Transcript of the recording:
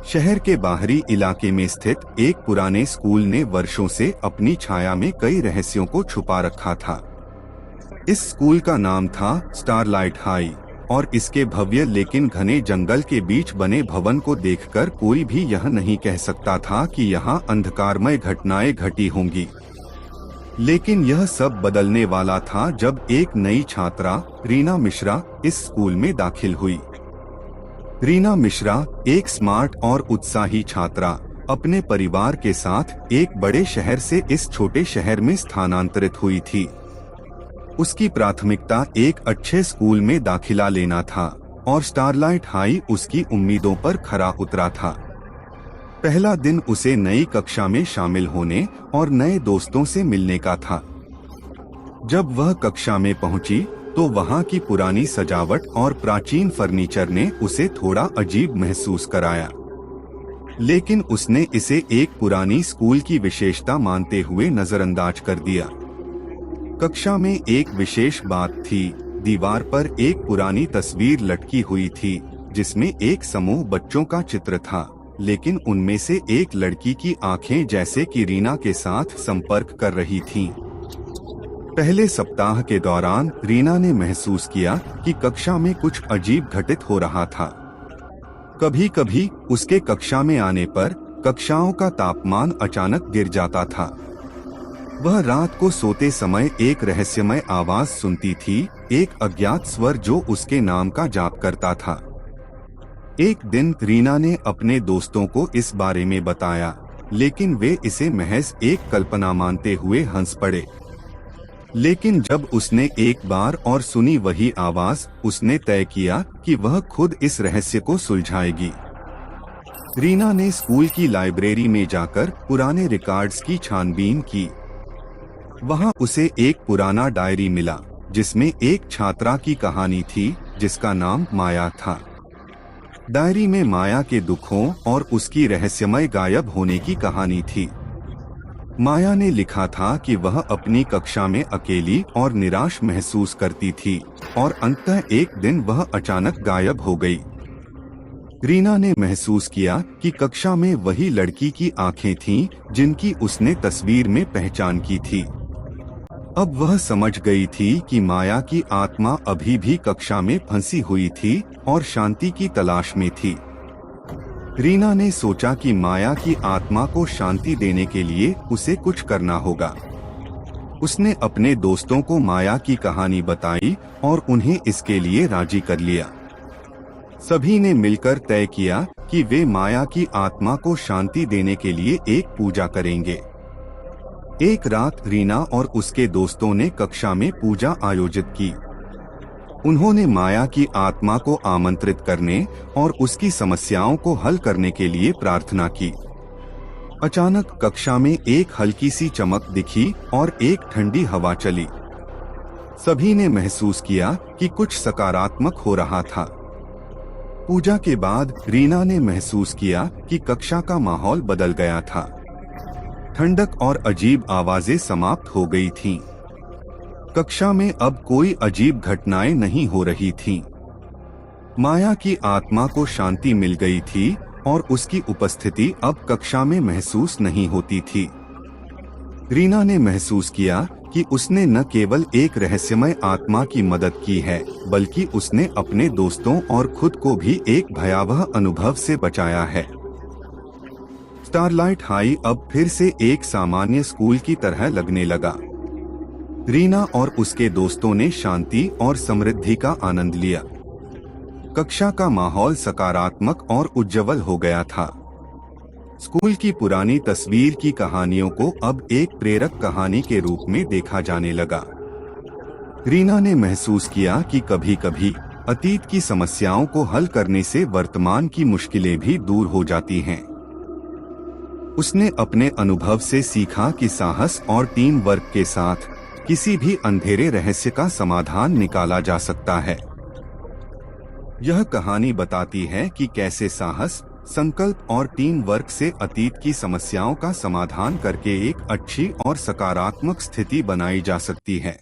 शहर के बाहरी इलाके में स्थित एक पुराने स्कूल ने वर्षों से अपनी छाया में कई रहस्यों को छुपा रखा था। इस स्कूल का नाम था स्टारलाइट हाई और इसके भव्य लेकिन घने जंगल के बीच बने भवन को देखकर कोई भी यह नहीं कह सकता था कि यहाँ अंधकारमय घटनाएं घटी होंगी। लेकिन यह सब बदलने वाला था जब एक नई छात्रा रीना मिश्रा इस स्कूल में दाखिल हुई। रीना मिश्रा एक स्मार्ट और उत्साही छात्रा अपने परिवार के साथ एक बड़े शहर से इस छोटे शहर में स्थानांतरित हुई थी। उसकी प्राथमिकता एक अच्छे स्कूल में दाखिला लेना था और स्टारलाइट हाई उसकी उम्मीदों पर खरा उतरा था। पहला दिन उसे नई कक्षा में शामिल होने और नए दोस्तों से मिलने का था। जब वह कक्षा में पहुंची तो वहां की पुरानी सजावट और प्राचीन फर्नीचर ने उसे थोड़ा अजीब महसूस कराया, लेकिन उसने इसे एक पुरानी स्कूल की विशेषता मानते हुए नजरअंदाज कर दिया। कक्षा में एक विशेष बात थी, दीवार पर एक पुरानी तस्वीर लटकी हुई थी जिसमें एक समूह बच्चों का चित्र था, लेकिन उनमें से एक लड़की की आंखें जैसे कि रीना के साथ संपर्क कर रही थीं। पहले सप्ताह के दौरान रीना ने महसूस किया कि कक्षा में कुछ अजीब घटित हो रहा था। कभी कभी उसके कक्षा में आने पर कक्षाओं का तापमान अचानक गिर जाता था। वह रात को सोते समय एक रहस्यमय आवाज सुनती थी, एक अज्ञात स्वर जो उसके नाम का जाप करता था। एक दिन रीना ने अपने दोस्तों को इस बारे में बताया, लेकिन वे इसे महज एक कल्पना मानते हुए हंस पड़े। लेकिन जब उसने एक बार और सुनी वही आवाज, उसने तय किया कि वह खुद इस रहस्य को सुलझाएगी। रीना ने स्कूल की लाइब्रेरी में जाकर पुराने रिकॉर्ड्स की छानबीन की। वहां उसे एक पुराना डायरी मिला जिसमें एक छात्रा की कहानी थी जिसका नाम माया था। डायरी में माया के दुखों और उसकी रहस्यमय गायब होने की कहानी थी। माया ने लिखा था कि वह अपनी कक्षा में अकेली और निराश महसूस करती थी और अंततः एक दिन वह अचानक गायब हो गई। रीना ने महसूस किया कि कक्षा में वही लड़की की आंखें थीं जिनकी उसने तस्वीर में पहचान की थी। अब वह समझ गई थी कि माया की आत्मा अभी भी कक्षा में फंसी हुई थी और शांति की तलाश में थी। रीना ने सोचा कि माया की आत्मा को शांति देने के लिए उसे कुछ करना होगा। उसने अपने दोस्तों को माया की कहानी बताई और उन्हें इसके लिए राजी कर लिया। सभी ने मिलकर तय किया कि वे माया की आत्मा को शांति देने के लिए एक पूजा करेंगे। एक रात रीना और उसके दोस्तों ने कक्षा में पूजा आयोजित की। उन्होंने माया की आत्मा को आमंत्रित करने और उसकी समस्याओं को हल करने के लिए प्रार्थना की। अचानक कक्षा में एक हल्की सी चमक दिखी और एक ठंडी हवा चली। सभी ने महसूस किया कि कुछ सकारात्मक हो रहा था। पूजा के बाद रीना ने महसूस किया कि कक्षा का माहौल बदल गया था। ठंडक और अजीब आवाजें समाप्त हो गई थीं। कक्षा में अब कोई अजीब घटनाएं नहीं हो रही थीं। माया की आत्मा को शांति मिल गई थी और उसकी उपस्थिति अब कक्षा में महसूस नहीं होती थी। रीना ने महसूस किया कि उसने न केवल एक रहस्यमय आत्मा की मदद की है, बल्कि उसने अपने दोस्तों और खुद को भी एक भयावह अनुभव से बचाया है। स्टारलाइट हाई अब फिर से एक सामान्य स्कूल की तरह लगने लगा। रीना और उसके दोस्तों ने शांति और समृद्धि का आनंद लिया। कक्षा का माहौल सकारात्मक और उज्जवल हो गया था। स्कूल की पुरानी तस्वीर की कहानियों को अब एक प्रेरक कहानी के रूप में देखा जाने लगा। रीना ने महसूस किया कि कभी-कभी अतीत की समस्याओं को हल करने से वर्तमान की मुश्किलें भी दूर हो जाती हैं। उसने अपने अनुभव से सीखा कि साहस और टीम वर्क के साथ किसी भी अंधेरे रहस्य का समाधान निकाला जा सकता है। यह कहानी बताती है कि कैसे साहस, संकल्प और टीम वर्क से अतीत की समस्याओं का समाधान करके एक अच्छी और सकारात्मक स्थिति बनाई जा सकती है।